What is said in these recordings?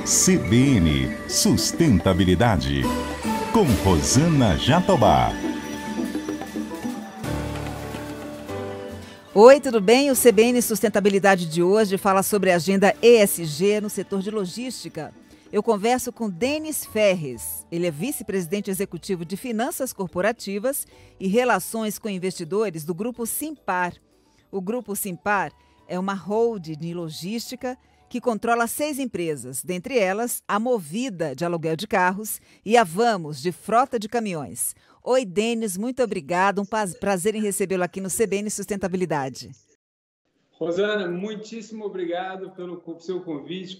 CBN Sustentabilidade, com Rosana Jatobá. Oi, tudo bem? O CBN Sustentabilidade de hoje fala sobre a agenda ESG no setor de logística. Eu converso com Denis Ferres. Ele é vice-presidente executivo de Finanças Corporativas e Relações com Investidores do Grupo Simpar. O Grupo Simpar é uma holding de logística que controla 6 empresas, dentre elas a Movida, de aluguel de carros, e a Vamos, de frota de caminhões. Oi, Denis, muito obrigado. Um prazer em recebê-lo aqui no CBN Sustentabilidade. Rosana, muitíssimo obrigado pelo seu convite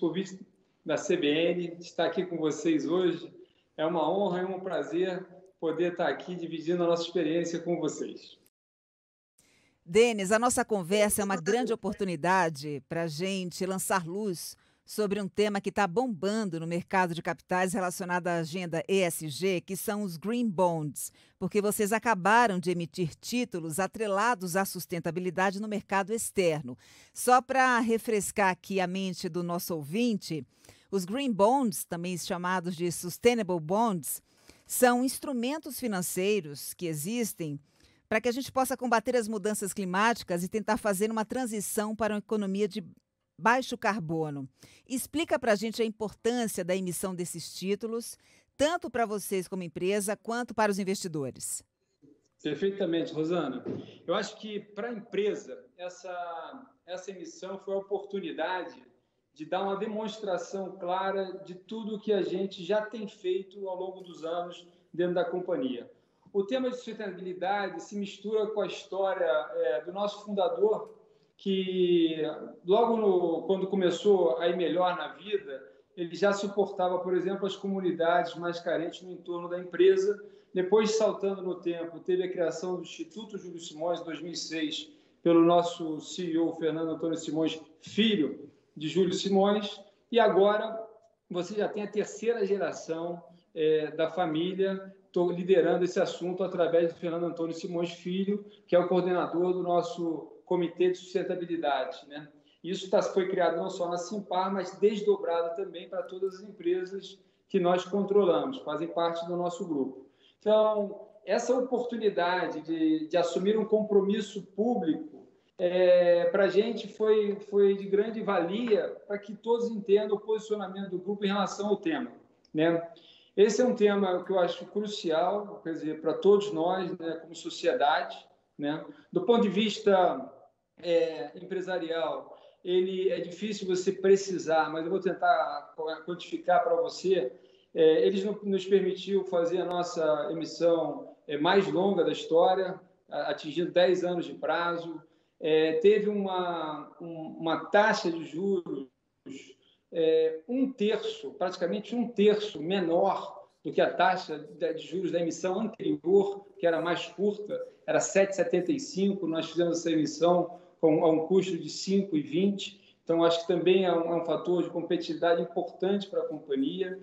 da CBN, estar aqui com vocês hoje. É uma honra e um prazer poder estar aqui dividindo a nossa experiência com vocês. Denis, a nossa conversa é uma grande oportunidade para a gente lançar luz sobre um tema que está bombando no mercado de capitais relacionado à agenda ESG, que são os Green Bonds, porque vocês acabaram de emitir títulos atrelados à sustentabilidade no mercado externo. Só para refrescar aqui a mente do nosso ouvinte, os Green Bonds, também chamados de Sustainable Bonds, são instrumentos financeiros que existem para que a gente possa combater as mudanças climáticas e tentar fazer uma transição para uma economia de baixo carbono. Explica para a gente a importância da emissão desses títulos, tanto para vocês como empresa, quanto para os investidores. Perfeitamente, Rosana. Eu acho que para a empresa, essa emissão foi a oportunidade de dar uma demonstração clara de tudo que a gente já tem feito ao longo dos anos dentro da companhia. O tema de sustentabilidade se mistura com a história do nosso fundador, que logo quando começou a ir melhor na vida, ele já suportava, por exemplo, as comunidades mais carentes no entorno da empresa. Depois, saltando no tempo, teve a criação do Instituto Júlio Simões, em 2006, pelo nosso CEO, Fernando Antônio Simões, filho de Júlio Simões. E agora você já tem a terceira geração da família. Estou liderando esse assunto através de Fernando Antônio Simões Filho, que é o coordenador do nosso Comitê de Sustentabilidade, né? Isso foi criado não só na Simpar, mas desdobrado também para todas as empresas que nós controlamos, fazem parte do nosso grupo. Então, essa oportunidade de assumir um compromisso público para a gente foi de grande valia para que todos entendam o posicionamento do grupo em relação ao tema, né? Esse é um tema que eu acho crucial, quer dizer, para todos nós, né, como sociedade, né? Do ponto de vista empresarial, ele é difícil você precisar, mas eu vou tentar quantificar para você. Eles nos permitiu fazer a nossa emissão mais longa da história, atingindo 10 anos de prazo. Teve uma taxa de juros praticamente um terço menor do que a taxa de juros da emissão anterior, que era mais curta, era 7,75. Nós fizemos essa emissão a um custo de 5,20. Então, acho que também é um fator de competitividade importante para a companhia.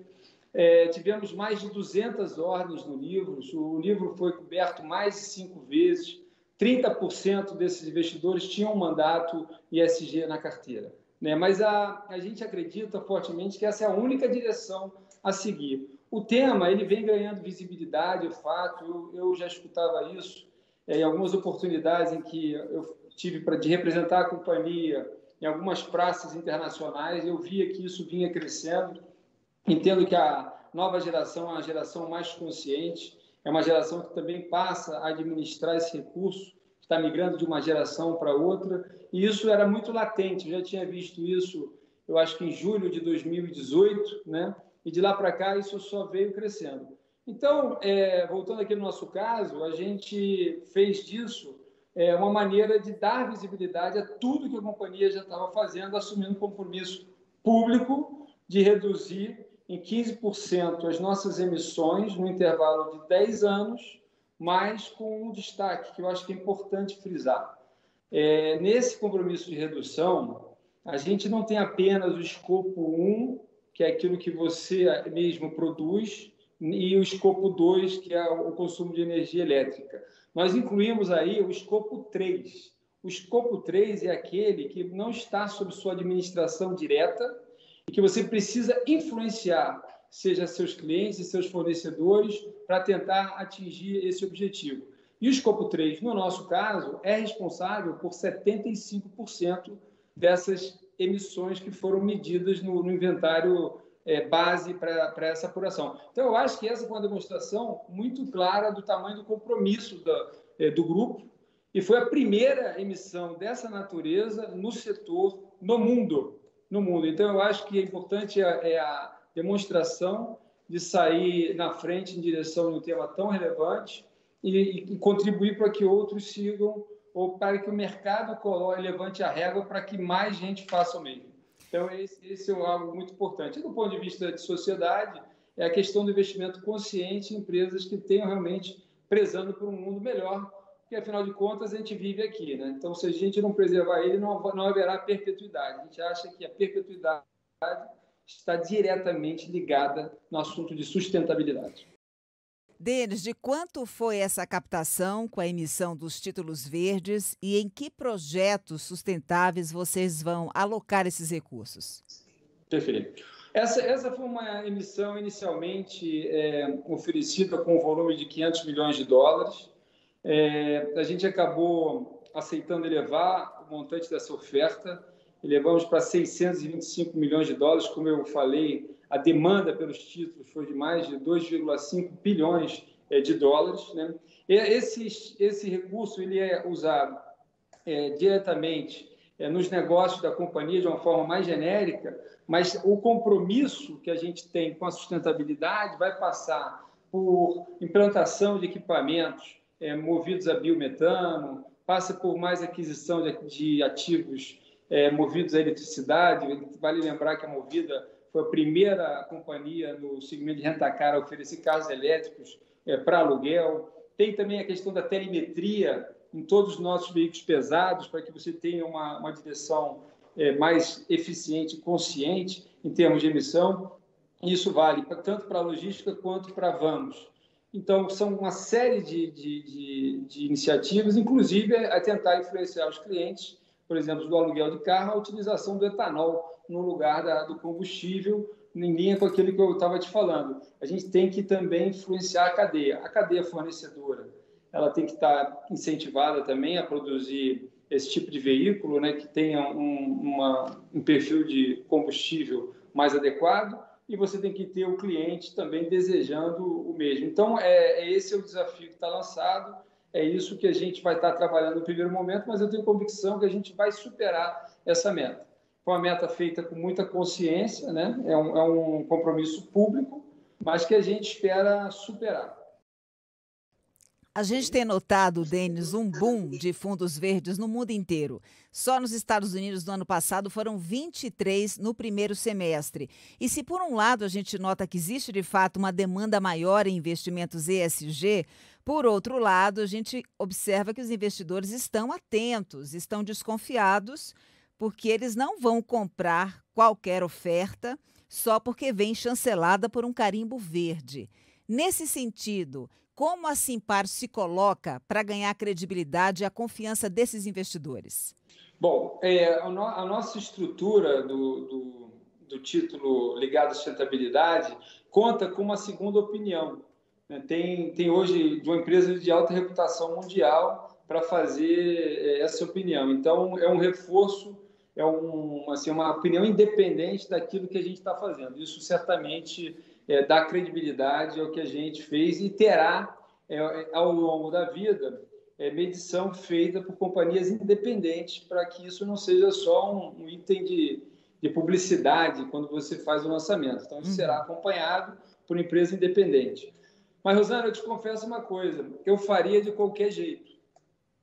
Tivemos mais de 200 ordens no livro. O livro foi coberto mais de 5 vezes. 30% desses investidores tinham um mandato ESG na carteira, né? Mas a gente acredita fortemente que essa é a única direção a seguir. O tema ele vem ganhando visibilidade, de fato. Eu já escutava isso em algumas oportunidades em que eu tive de representar a companhia em algumas praças internacionais. Eu via que isso vinha crescendo. Entendo que a nova geração é uma geração mais consciente, é uma geração que também passa a administrar esse recurso, está migrando de uma geração para outra, e isso era muito latente. Eu já tinha visto isso, eu acho que em julho de 2018, né? E de lá para cá isso só veio crescendo. Então, voltando aqui no nosso caso, a gente fez disso uma maneira de dar visibilidade a tudo que a companhia já estava fazendo, assumindo um compromisso público de reduzir em 15% as nossas emissões no intervalo de 10 anos, mas com um destaque que eu acho que é importante frisar. Nesse compromisso de redução, a gente não tem apenas o escopo 1, que é aquilo que você mesmo produz, e o escopo 2, que é o consumo de energia elétrica. Nós incluímos aí o escopo 3. O escopo 3 é aquele que não está sob sua administração direta e que você precisa influenciar, seja seus clientes e seus fornecedores, para tentar atingir esse objetivo. E o escopo 3, no nosso caso, é responsável por 75% dessas emissões que foram medidas no inventário base para essa apuração. Então, eu acho que essa foi uma demonstração muito clara do tamanho do compromisso do grupo, e foi a primeira emissão dessa natureza no setor, no mundo. Então, eu acho que é importante a demonstração de sair na frente em direção de um tema tão relevante e contribuir para que outros sigam, ou para que o mercado levante a régua para que mais gente faça o mesmo. Então, esse é algo muito importante. E do ponto de vista de sociedade, é a questão do investimento consciente em empresas que tenham realmente prezando por um mundo melhor, porque, afinal de contas, a gente vive aqui, né? Então, se a gente não preservar ele, não haverá perpetuidade. A gente acha que a perpetuidade está diretamente ligada no assunto de sustentabilidade. Denis, de quanto foi essa captação com a emissão dos títulos verdes e em que projetos sustentáveis vocês vão alocar esses recursos? Perfeito. Essa foi uma emissão inicialmente oferecida com um volume de $500 milhões. A gente acabou aceitando elevar o montante dessa oferta, elevamos para $625 milhões, como eu falei. A demanda pelos títulos foi de mais de 2,5 bilhões de dólares, né? E esse recurso ele é usado diretamente nos negócios da companhia de uma forma mais genérica, mas o compromisso que a gente tem com a sustentabilidade vai passar por implantação de equipamentos movidos a biometano, passa por mais aquisição de ativos movidos à eletricidade. Vale lembrar que a Movida foi a primeira companhia no segmento de rentacar a oferecer carros elétricos para aluguel. Tem também a questão da telemetria em todos os nossos veículos pesados, para que você tenha uma direção mais eficiente e consciente em termos de emissão. Isso vale tanto para a logística quanto para vans. Então, são uma série de iniciativas, inclusive a tentar influenciar os clientes, por exemplo, do aluguel de carro, a utilização do etanol no lugar do combustível, em linha com aquilo que eu estava te falando. A gente tem que também influenciar a cadeia fornecedora. Ela tem que estar incentivada também a produzir esse tipo de veículo, né, que tenha um perfil de combustível mais adequado, e você tem que ter o cliente também desejando o mesmo. Então, esse é o desafio que está lançado, é isso que a gente vai estar trabalhando no primeiro momento, mas eu tenho convicção que a gente vai superar essa meta. Foi uma meta feita com muita consciência, né? É um compromisso público, mas que a gente espera superar. A gente tem notado, Denis, um boom de fundos verdes no mundo inteiro. Só nos Estados Unidos, no ano passado, foram 23 no primeiro semestre. E se, por um lado, a gente nota que existe, de fato, uma demanda maior em investimentos ESG, por outro lado, a gente observa que os investidores estão atentos, estão desconfiados, porque eles não vão comprar qualquer oferta só porque vem chancelada por um carimbo verde. Nesse sentido, como a Simpar se coloca para ganhar credibilidade e a confiança desses investidores? Bom, a nossa estrutura do título ligado à sustentabilidade conta com uma segunda opinião. Tem hoje de uma empresa de alta reputação mundial para fazer essa opinião. Então, é um reforço, uma opinião independente daquilo que a gente está fazendo. Isso certamente dá credibilidade ao que a gente fez e terá, ao longo da vida, medição feita por companhias independentes para que isso não seja só um item de publicidade quando você faz o lançamento. Então, isso será acompanhado por empresa independente. Mas, Rosana, eu te confesso uma coisa, eu faria de qualquer jeito,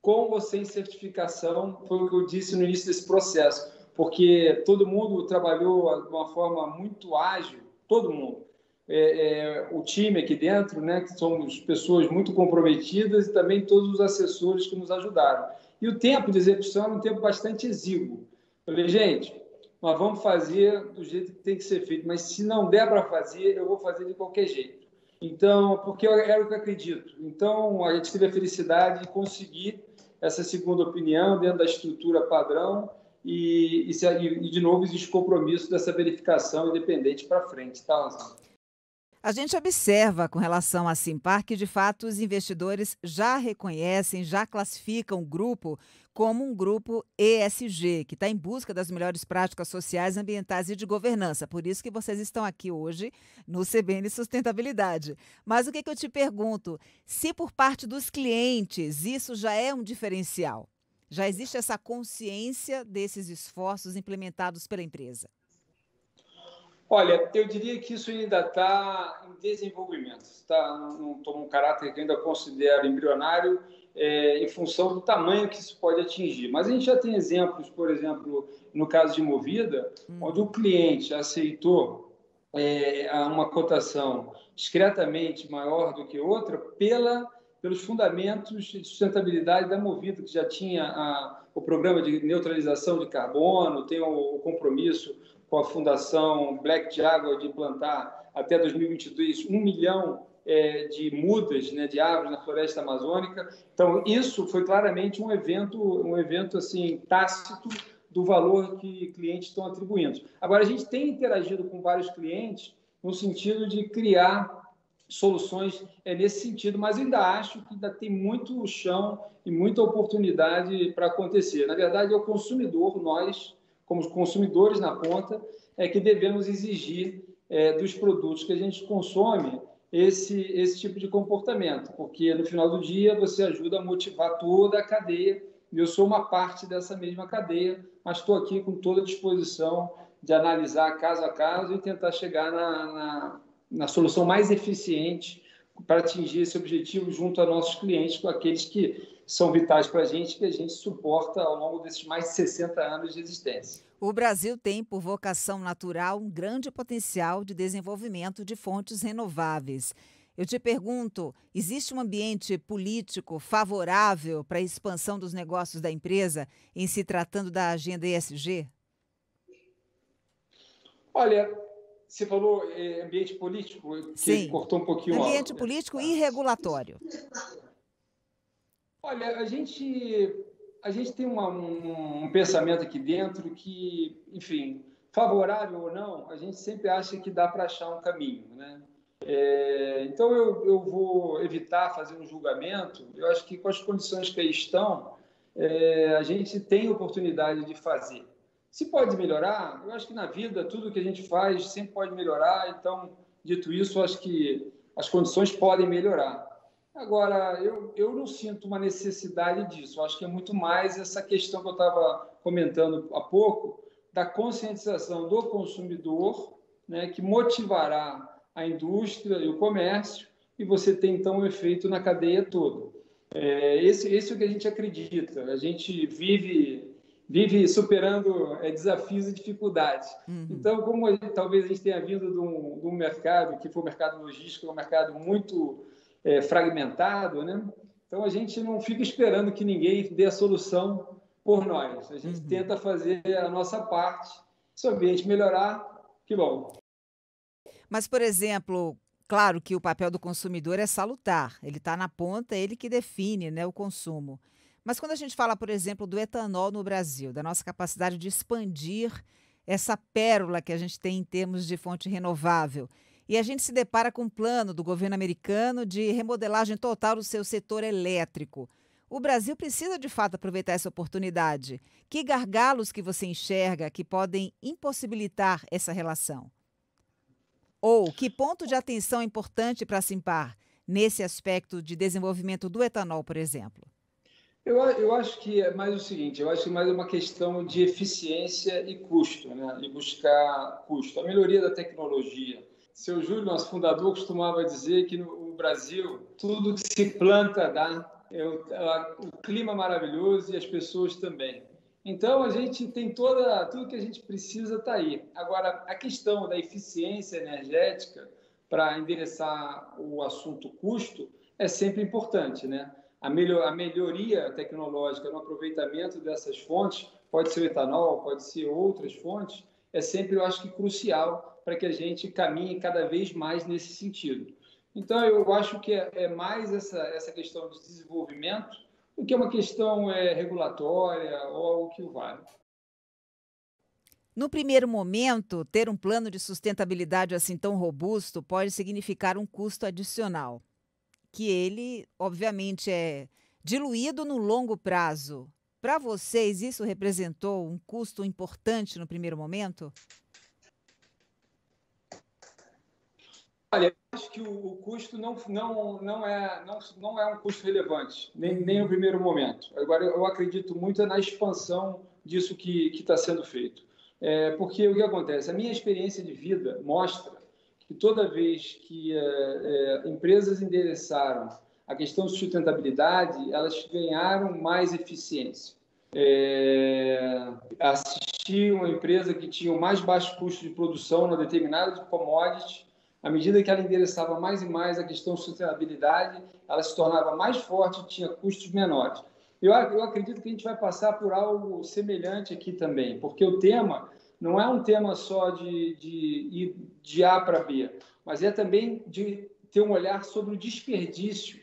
com ou sem certificação, foi o que eu disse no início desse processo, porque todo mundo trabalhou de uma forma muito ágil, todo mundo. O time aqui dentro, né, que somos pessoas muito comprometidas, e também todos os assessores que nos ajudaram. E o tempo de execução era um tempo bastante exíguo. Eu falei, gente, nós vamos fazer do jeito que tem que ser feito, mas se não der para fazer, eu vou fazer de qualquer jeito. Então, porque era o que eu acredito. Então, a gente teve a felicidade de conseguir essa segunda opinião dentro da estrutura padrão de novo, existe compromisso dessa verificação independente para frente, tá, Rosana? A gente observa com relação à Simpar que, de fato, os investidores já reconhecem, já classificam o grupo como um grupo ESG, que está em busca das melhores práticas sociais, ambientais e de governança. Por isso que vocês estão aqui hoje no CBN Sustentabilidade. Mas o que eu te pergunto, se por parte dos clientes isso já é um diferencial? Já existe essa consciência desses esforços implementados pela empresa? Olha, eu diria que isso ainda está em desenvolvimento, tá? Não toma um caráter que eu ainda considero embrionário, em função do tamanho que isso pode atingir. Mas a gente já tem exemplos, por exemplo, no caso de Movida, onde o cliente aceitou uma cotação discretamente maior do que outra pelos fundamentos de sustentabilidade da Movida, que já tinha o programa de neutralização de carbono, tem o compromisso com a Fundação Black Jaguar de plantar até 2022 1 milhão de mudas, né, de árvores na floresta amazônica. Então, isso foi claramente um evento assim, tácito do valor que clientes estão atribuindo. Agora, a gente tem interagido com vários clientes no sentido de criar soluções nesse sentido, mas ainda acho que ainda tem muito chão e muita oportunidade para acontecer. Na verdade, é o consumidor, nós, como consumidores na ponta, que devemos exigir dos produtos que a gente consome esse tipo de comportamento, porque no final do dia você ajuda a motivar toda a cadeia, e eu sou uma parte dessa mesma cadeia, mas estou aqui com toda a disposição de analisar caso a caso e tentar chegar na solução mais eficiente para atingir esse objetivo junto a nossos clientes, com aqueles que são vitais para a gente, que a gente suporta ao longo desses mais de 60 anos de existência. O Brasil tem, por vocação natural, um grande potencial de desenvolvimento de fontes renováveis. Eu te pergunto, existe um ambiente político favorável para a expansão dos negócios da empresa em se tratando da agenda ESG? Olha, você falou ambiente político, que Sim. cortou um pouquinho. Ambiente político e regulatório. Olha, a gente tem um pensamento aqui dentro que, enfim, favorável ou não, a gente sempre acha que dá para achar um caminho, né? Então, eu vou evitar fazer um julgamento. Eu acho que com as condições que aí estão, a gente tem oportunidade de fazer. Se pode melhorar, eu acho que na vida tudo que a gente faz sempre pode melhorar. Então, dito isso, eu acho que as condições podem melhorar. Agora, eu não sinto uma necessidade disso. Eu acho que é muito mais essa questão que eu estava comentando há pouco, da conscientização do consumidor, né, que motivará a indústria e o comércio, e você tem, então, um efeito na cadeia toda. Esse é o que a gente acredita. A gente vive superando desafios e dificuldades. Então, como talvez a gente tenha vindo de um mercado, que foi o mercado logístico, um mercado muito fragmentado, né? Então, a gente não fica esperando que ninguém dê a solução por nós. A gente tenta fazer a nossa parte. Se o ambiente melhorar, que bom. Mas, por exemplo, claro que o papel do consumidor é salutar. Ele está na ponta, ele que define, né, o consumo. Mas quando a gente fala, por exemplo, do etanol no Brasil, da nossa capacidade de expandir essa pérola que a gente tem em termos de fonte renovável, e a gente se depara com um plano do governo americano de remodelagem total do seu setor elétrico, o Brasil precisa, de fato, aproveitar essa oportunidade. Que gargalos que você enxerga que podem impossibilitar essa relação? Ou que ponto de atenção é importante para a Simpar nesse aspecto de desenvolvimento do etanol, por exemplo? Eu acho que é mais o seguinte, eu acho que mais é uma questão de eficiência e custo, né? E buscar custo. A melhoria da tecnologia. Seu Júlio, nosso fundador, costumava dizer que no Brasil tudo que se planta dá. O clima maravilhoso e as pessoas também. Então, a gente tem tudo que a gente precisa está aí. Agora, a questão da eficiência energética para endereçar o assunto custo é sempre importante, né? A melhoria tecnológica no aproveitamento dessas fontes, pode ser o etanol, pode ser outras fontes, é sempre, eu acho que, crucial para que a gente caminhe cada vez mais nesse sentido. Então, eu acho que é mais essa questão de desenvolvimento do que uma questão regulatória ou algo que o valha. No primeiro momento, ter um plano de sustentabilidade assim tão robusto pode significar um custo adicional, que ele, obviamente, é diluído no longo prazo. Para vocês, isso representou um custo importante no primeiro momento? Olha, eu acho que o custo não é um custo relevante, nem no primeiro momento. Agora, eu acredito muito na expansão disso que está sendo feito. Porque o que acontece? A minha experiência de vida mostra que toda vez que empresas endereçaram a questão de sustentabilidade, elas ganharam mais eficiência. Assisti uma empresa que tinha o mais baixo custo de produção na determinada commodity. À medida que ela endereçava mais e mais a questão de sustentabilidade, ela se tornava mais forte e tinha custos menores. Eu acredito que a gente vai passar por algo semelhante aqui também, porque o tema não é um tema só de ir de A para B, mas é também de ter um olhar sobre o desperdício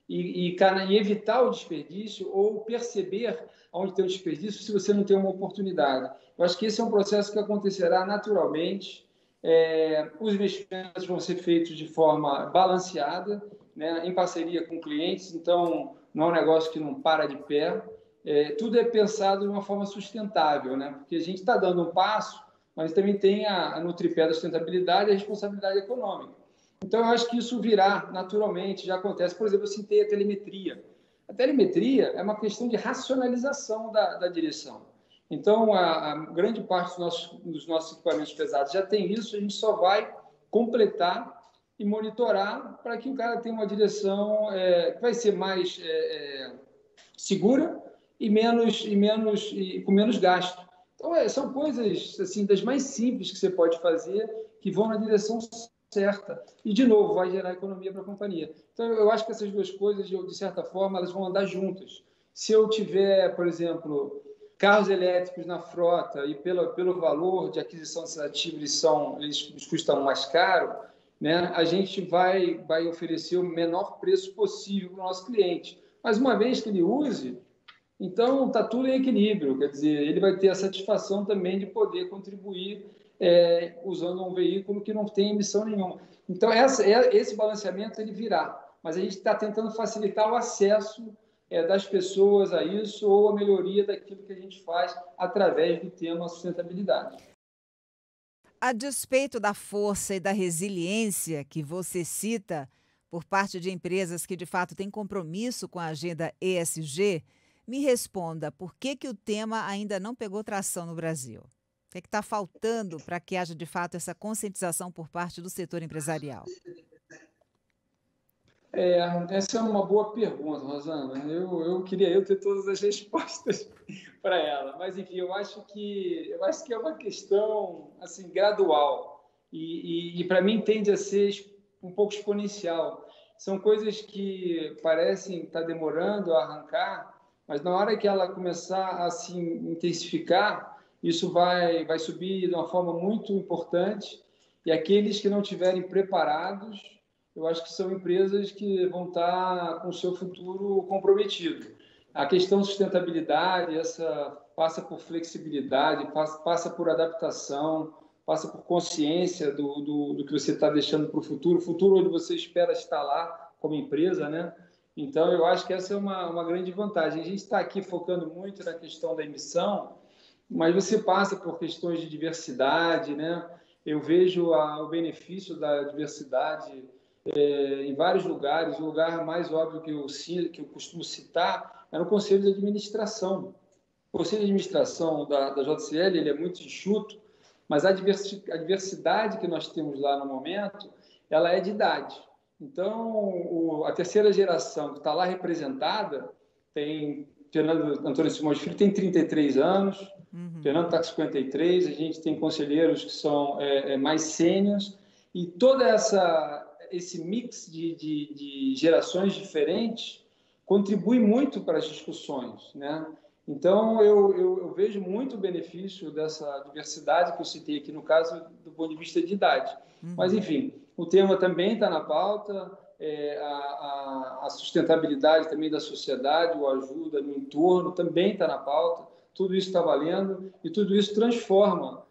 e evitar o desperdício ou perceber onde tem o desperdício se você não tem uma oportunidade. Eu acho que esse é um processo que acontecerá naturalmente. Os investimentos vão ser feitos de forma balanceada, né, em parceria com clientes, então não é um negócio que não para de pé. Tudo é pensado de uma forma sustentável, né, porque a gente está dando um passo, mas também tem no tripé da sustentabilidade a responsabilidade econômica. Então, eu acho que isso virá naturalmente, já acontece. Por exemplo, eu citei a telemetria. A telemetria é uma questão de racionalização da direção. Então, a grande parte dos nossos equipamentos pesados já tem isso, a gente só vai completar e monitorar para que o cara tenha uma direção que vai ser mais segura e com menos gasto. Então, são coisas assim, das mais simples que você pode fazer que vão na direção certa. E, de novo, vai gerar economia para a companhia. Então, eu acho que essas duas coisas, de certa forma, elas vão andar juntas. Se eu tiver, por exemplo, carros elétricos na frota e pelo valor de aquisição desse ativo eles custam mais caro, né, a gente vai oferecer o menor preço possível para o nosso cliente. Mas uma vez que ele use, então está tudo em equilíbrio, quer dizer, ele vai ter a satisfação também de poder contribuir usando um veículo que não tem emissão nenhuma. Então, esse balanceamento ele virá, mas a gente está tentando facilitar o acesso das pessoas a isso ou a melhoria daquilo que a gente faz através do tema sustentabilidade. A despeito da força e da resiliência que você cita por parte de empresas que de fato têm compromisso com a agenda ESG, me responda por que o tema ainda não pegou tração no Brasil? O que está faltando para que haja de fato essa conscientização por parte do setor empresarial? Essa é uma boa pergunta, Rosana. Eu queria ter todas as respostas para ela, mas enfim, eu acho que é uma questão assim gradual e para mim tende a ser um pouco exponencial. São coisas que parecem estar demorando a arrancar, mas na hora que ela começar a se intensificar, isso vai subir de uma forma muito importante e aqueles que não estiverem preparados, eu acho que são empresas que vão estar com o seu futuro comprometido. A questão de sustentabilidade, passa por flexibilidade, passa por adaptação, passa por consciência do que você está deixando para o futuro onde você espera estar lá como empresa, né? Então, eu acho que essa é uma grande vantagem. A gente está aqui focando muito na questão da emissão, mas você passa por questões de diversidade, né? Eu vejo o benefício da diversidade em vários lugares. O lugar mais óbvio que eu costumo citar é no Conselho de Administração. O Conselho de Administração da JCL ele é muito enxuto, mas a diversidade que nós temos lá no momento, ela é de idade. Então, a terceira geração que está lá representada tem Fernando Antônio Simões Filho tem 33 anos, Fernando está com 53, a gente tem conselheiros que são mais sêniores, e toda esse mix de gerações diferentes contribui muito para as discussões, né? Então, eu vejo muito benefício dessa diversidade que eu citei aqui, no caso, do ponto de vista de idade. Mas, enfim, o tema também está na pauta, a sustentabilidade também da sociedade, o ajuda no entorno também está na pauta, tudo isso está valendo e tudo isso transforma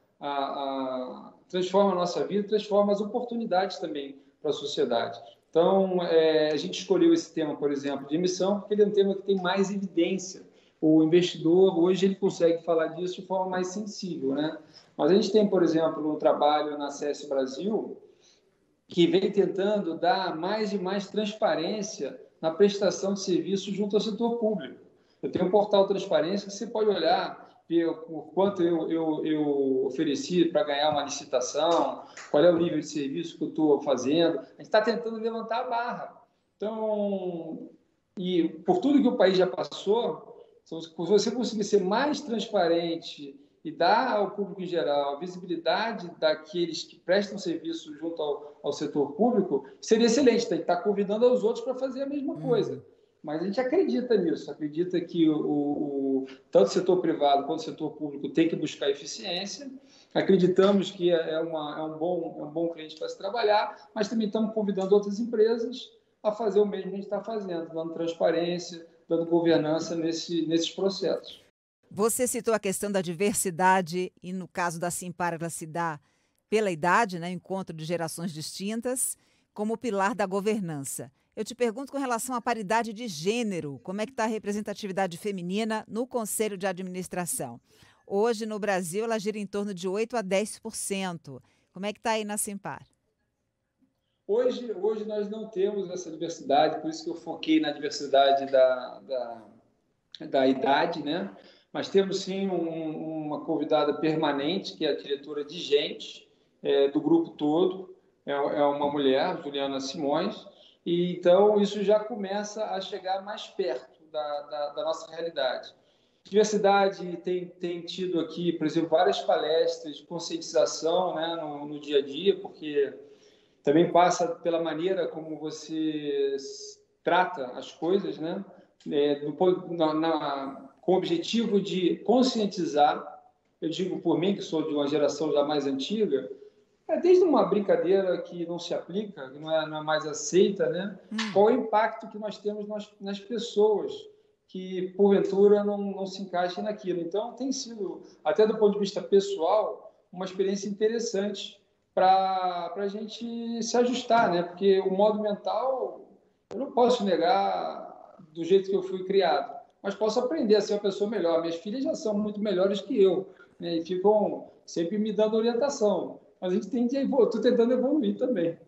transforma a nossa vida, transforma as oportunidades também para a sociedade. Então, a gente escolheu esse tema, por exemplo, de emissão, porque ele é um tema que tem mais evidência. O investidor, hoje, ele consegue falar disso de forma mais sensível, né? Mas a gente tem, por exemplo, um trabalho na CS Brasil que vem tentando dar mais e mais transparência na prestação de serviços junto ao setor público. Eu tenho um portal Transparência que você pode olhar o quanto eu ofereci para ganhar uma licitação, qual é o nível de serviço que eu estou fazendo. A gente está tentando levantar a barra. Então, e por tudo que o país já passou, se você conseguir ser mais transparente e dar ao público em geral a visibilidade daqueles que prestam serviço junto ao setor público, seria excelente. Tem que estar convidando os outros para fazer a mesma coisa. Mas a gente acredita nisso, acredita que tanto o setor privado quanto o setor público tem que buscar eficiência. Acreditamos que é um bom cliente para se trabalhar, mas também estamos convidando outras empresas a fazer o mesmo que a gente está fazendo, dando transparência, dando governança nesses processos. Você citou a questão da diversidade e, no caso da Simpar, ela se dá pela idade, né, encontro de gerações distintas, como pilar da governança. Eu te pergunto com relação à paridade de gênero, como é que está a representatividade feminina no Conselho de Administração? Hoje, no Brasil, ela gira em torno de 8% a 10%. Como é que está aí na Simpar? Hoje nós não temos essa diversidade, por isso que eu foquei na diversidade da idade, né? Mas temos sim uma convidada permanente, que é a diretora de gente do grupo todo, é uma mulher, Juliana Simões, e então isso já começa a chegar mais perto da nossa realidade. Diversidade tem tido aqui, por exemplo, várias palestras de conscientização, né, no dia a dia, porque também passa pela maneira como você trata as coisas, né, com o objetivo de conscientizar. Eu digo por mim, que sou de uma geração já mais antiga, desde uma brincadeira que não se aplica, que não é mais aceita, né? Qual é o impacto que nós temos nas pessoas que, porventura, não se encaixem naquilo. Então, tem sido, até do ponto de vista pessoal, uma experiência interessante para a gente se ajustar, né? Porque o modo mental, eu não posso negar do jeito que eu fui criado, mas posso aprender a ser uma pessoa melhor. Minhas filhas já são muito melhores que eu, né? E ficam sempre me dando orientação. Mas a gente tem que evoluir, estou tentando evoluir também.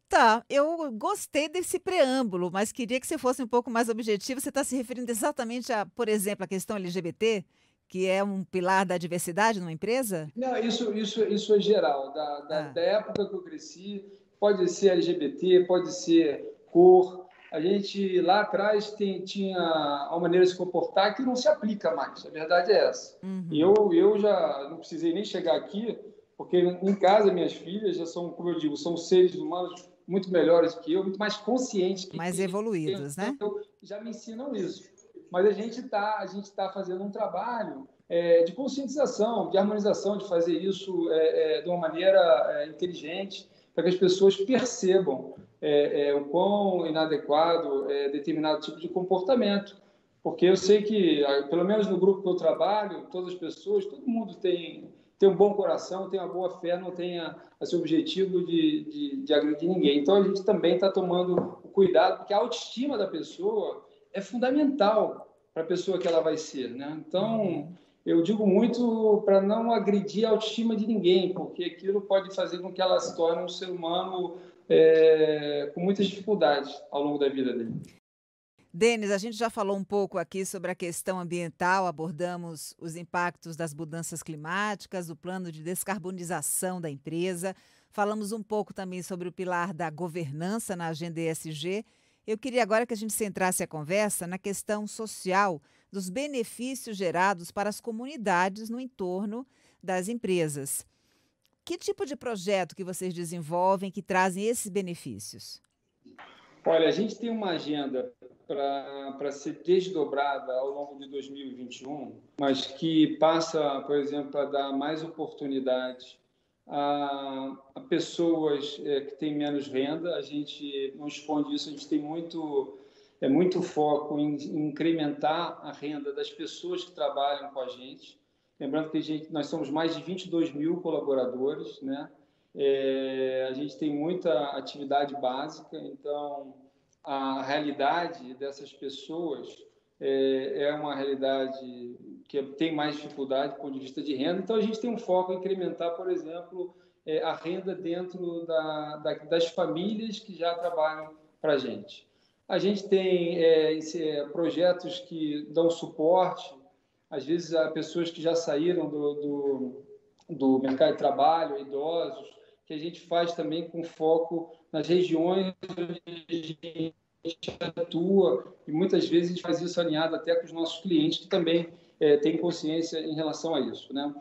Tá, eu gostei desse preâmbulo, mas queria que você fosse um pouco mais objetivo. Você está se referindo exatamente a, por exemplo, a questão LGBT, que é um pilar da diversidade numa empresa? Não, isso é geral. Da época que eu cresci, pode ser LGBT, pode ser cor. A gente lá atrás tinha uma maneira de se comportar que não se aplica mais. A verdade é essa. E eu já não precisei nem chegar aqui, porque em casa minhas filhas já são, como eu digo, são seres humanos muito melhores que eu, muito mais conscientes que mais evoluídos, né? Então, já me ensinam isso. Mas a gente tá fazendo um trabalho de conscientização, de harmonização, de fazer isso de uma maneira inteligente, para que as pessoas percebam o quão inadequado é determinado tipo de comportamento. Porque eu sei que, pelo menos no grupo que eu trabalho, todas as pessoas, todo mundo tem um bom coração, tem uma boa fé, não tem esse objetivo de agredir ninguém. Então, a gente também está tomando o cuidado, porque a autoestima da pessoa é fundamental para a pessoa que ela vai ser, né? Então, eu digo muito para não agredir a autoestima de ninguém, porque aquilo pode fazer com que ela se torne um ser humano com muitas dificuldades ao longo da vida dele. Denis, a gente já falou um pouco aqui sobre a questão ambiental, abordamos os impactos das mudanças climáticas, o plano de descarbonização da empresa, falamos um pouco também sobre o pilar da governança na agenda ESG. Eu queria agora que a gente centrasse a conversa na questão social dos benefícios gerados para as comunidades no entorno das empresas. Que tipo de projeto que vocês desenvolvem que trazem esses benefícios? Olha, a gente tem uma agenda para ser desdobrada ao longo de 2021, mas que passa, por exemplo, a dar mais oportunidade a pessoas que têm menos renda. A gente não esconde isso, a gente tem muito foco em incrementar a renda das pessoas que trabalham com a gente. Lembrando que nós somos mais de 22 mil colaboradores, né? A gente tem muita atividade básica, então a realidade dessas pessoas é uma realidade que tem mais dificuldade do ponto de vista de renda. Então, a gente tem um foco em incrementar, por exemplo, a renda dentro das famílias que já trabalham para a gente. A gente tem projetos que dão suporte, às vezes, a pessoas que já saíram do mercado de trabalho, idosos, que a gente faz também com foco nas regiões onde a gente atua, e muitas vezes a gente faz isso alinhado até com os nossos clientes, que também têm consciência em relação a isso, né?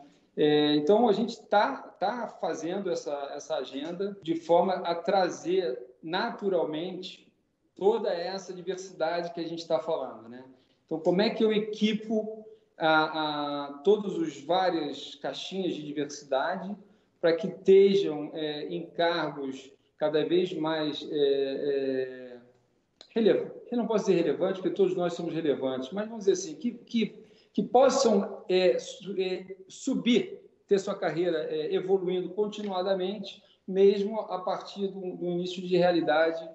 Então, a gente está fazendo essa agenda de forma a trazer naturalmente toda essa diversidade que a gente está falando, né? Então, como é que eu equipo todos os várias caixinhas de diversidade para que estejam em cargos cada vez mais relevantes. Eu não posso dizer relevante, porque todos nós somos relevantes, mas vamos dizer assim, que possam subir, ter sua carreira evoluindo continuadamente, mesmo a partir do início de realidade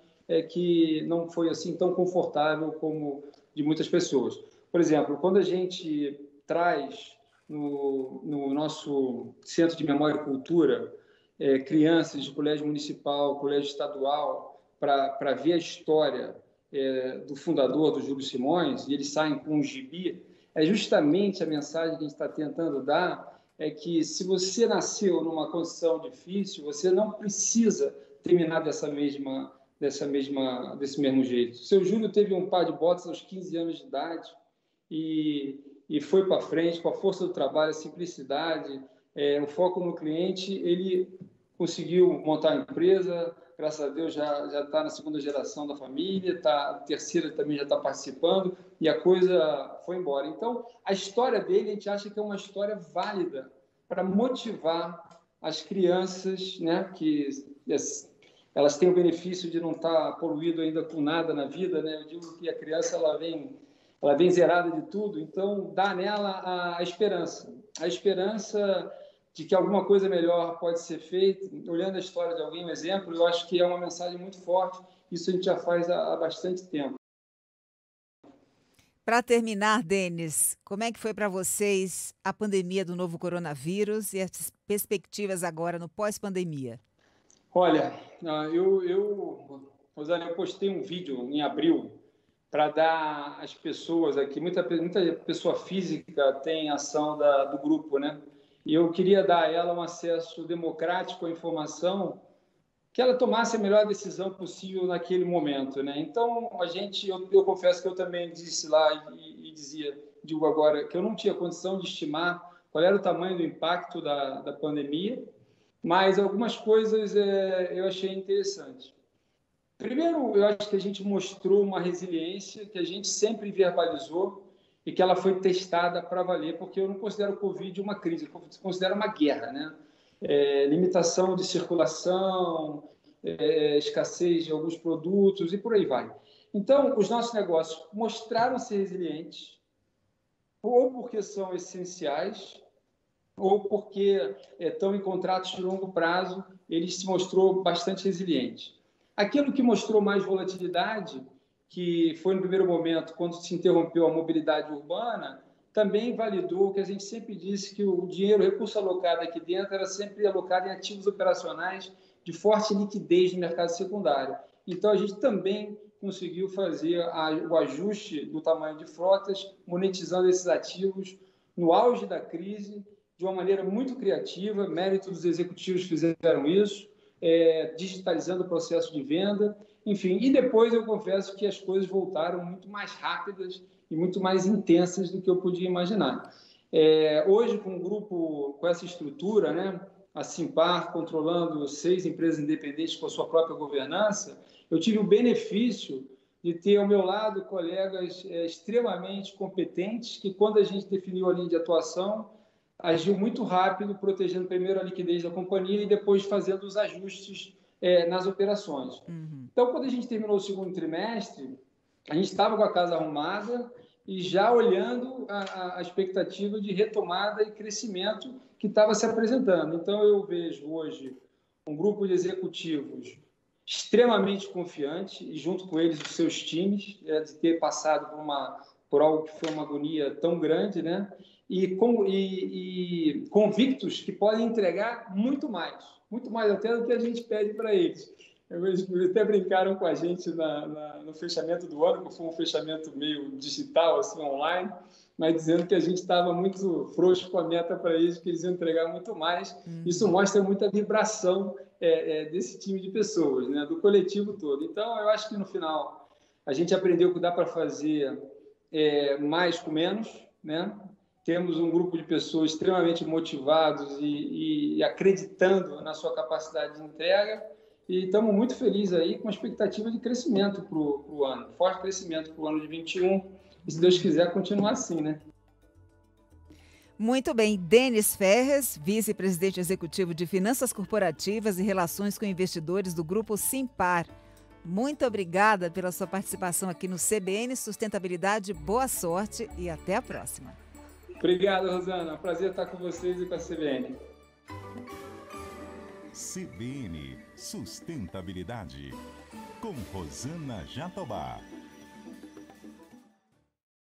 que não foi assim tão confortável como de muitas pessoas. Por exemplo, quando a gente traz no nosso Centro de Memória e Cultura crianças de colégio municipal, colégio estadual, para ver a história do fundador, do Júlio Simões, e eles saem com um gibi, justamente a mensagem que a gente está tentando dar que se você nasceu numa condição difícil, você não precisa terminar desse mesmo jeito. O seu Júlio teve um par de botas aos 15 anos de idade e foi para frente com a força do trabalho, a simplicidade, o foco no cliente. Ele conseguiu montar a empresa, graças a Deus já está na segunda geração da família, a terceira também já está participando, e a coisa foi embora. Então, a história dele, a gente acha que é uma história válida para motivar as crianças, né, que elas têm o benefício de não estar poluído ainda com nada na vida, né? Eu digo que a criança ela vem zerada de tudo, então dá nela a esperança de que alguma coisa melhor pode ser feita. Olhando a história de alguém, um exemplo, eu acho que é uma mensagem muito forte. Isso a gente já faz há bastante tempo. Para terminar, Denis, como é que foi para vocês a pandemia do novo coronavírus e as perspectivas agora no pós-pandemia? Olha, Rosana, eu postei um vídeo em abril para dar às pessoas aqui, muita pessoa física tem ação do grupo, né? E eu queria dar a ela um acesso democrático à informação, que ela tomasse a melhor decisão possível naquele momento, né? Então, eu confesso que eu também disse lá e digo agora, que eu não tinha condição de estimar qual era o tamanho do impacto da pandemia, mas algumas coisas eu achei interessante. Primeiro, eu acho que a gente mostrou uma resiliência que a gente sempre verbalizou e que ela foi testada para valer, porque eu não considero o Covid uma crise, eu considero uma guerra, né? Limitação de circulação, escassez de alguns produtos e por aí vai. Então, os nossos negócios mostraram ser resilientes, ou porque são essenciais, ou porque estão em contratos de longo prazo, ele se mostrou bastante resiliente. Aquilo que mostrou mais volatilidade, que foi no primeiro momento, quando se interrompeu a mobilidade urbana, também validou o que a gente sempre disse, que o dinheiro, o recurso alocado aqui dentro era sempre alocado em ativos operacionais de forte liquidez no mercado secundário. Então, a gente também conseguiu fazer o ajuste do tamanho de frotas, monetizando esses ativos no auge da crise, de uma maneira muito criativa, mérito dos executivos que fizeram isso, digitalizando o processo de venda, enfim. E depois eu confesso que as coisas voltaram muito mais rápidas e muito mais intensas do que eu podia imaginar. Hoje, com um grupo com essa estrutura, né, a Simpar controlando 6 empresas independentes com a sua própria governança, eu tive o benefício de ter ao meu lado colegas extremamente competentes que, quando a gente definiu a linha de atuação, agiu muito rápido, protegendo primeiro a liquidez da companhia e depois fazendo os ajustes nas operações. Uhum. Então, quando a gente terminou o segundo trimestre, a gente estava com a casa arrumada e já olhando a expectativa de retomada e crescimento que estava se apresentando. Então, eu vejo hoje um grupo de executivos extremamente confiante, e junto com eles os seus times, de ter passado por algo que foi uma agonia tão grande, né? E convictos que podem entregar muito mais até do que a gente pede para eles. Eles até brincaram com a gente no fechamento do ano, que foi um fechamento meio digital, assim, online, mas dizendo que a gente estava muito frouxo com a meta para eles, que eles iam entregar muito mais. Isso mostra muita vibração desse time de pessoas, né, do coletivo todo. Então, eu acho que no final a gente aprendeu que dá para fazer mais com menos, né? Temos um grupo de pessoas extremamente motivados e acreditando na sua capacidade de entrega, e estamos muito felizes aí com a expectativa de crescimento para o ano, forte crescimento para o ano de 2021, e se Deus quiser continuar assim, né? Muito bem, Denis Ferres, vice-presidente executivo de Finanças Corporativas e Relações com Investidores do Grupo Simpar. Muito obrigada pela sua participação aqui no CBN Sustentabilidade. Boa sorte e até a próxima. Obrigado, Rosana. É um prazer estar com vocês e com a CBN. CBN Sustentabilidade, com Rosana Jatobá.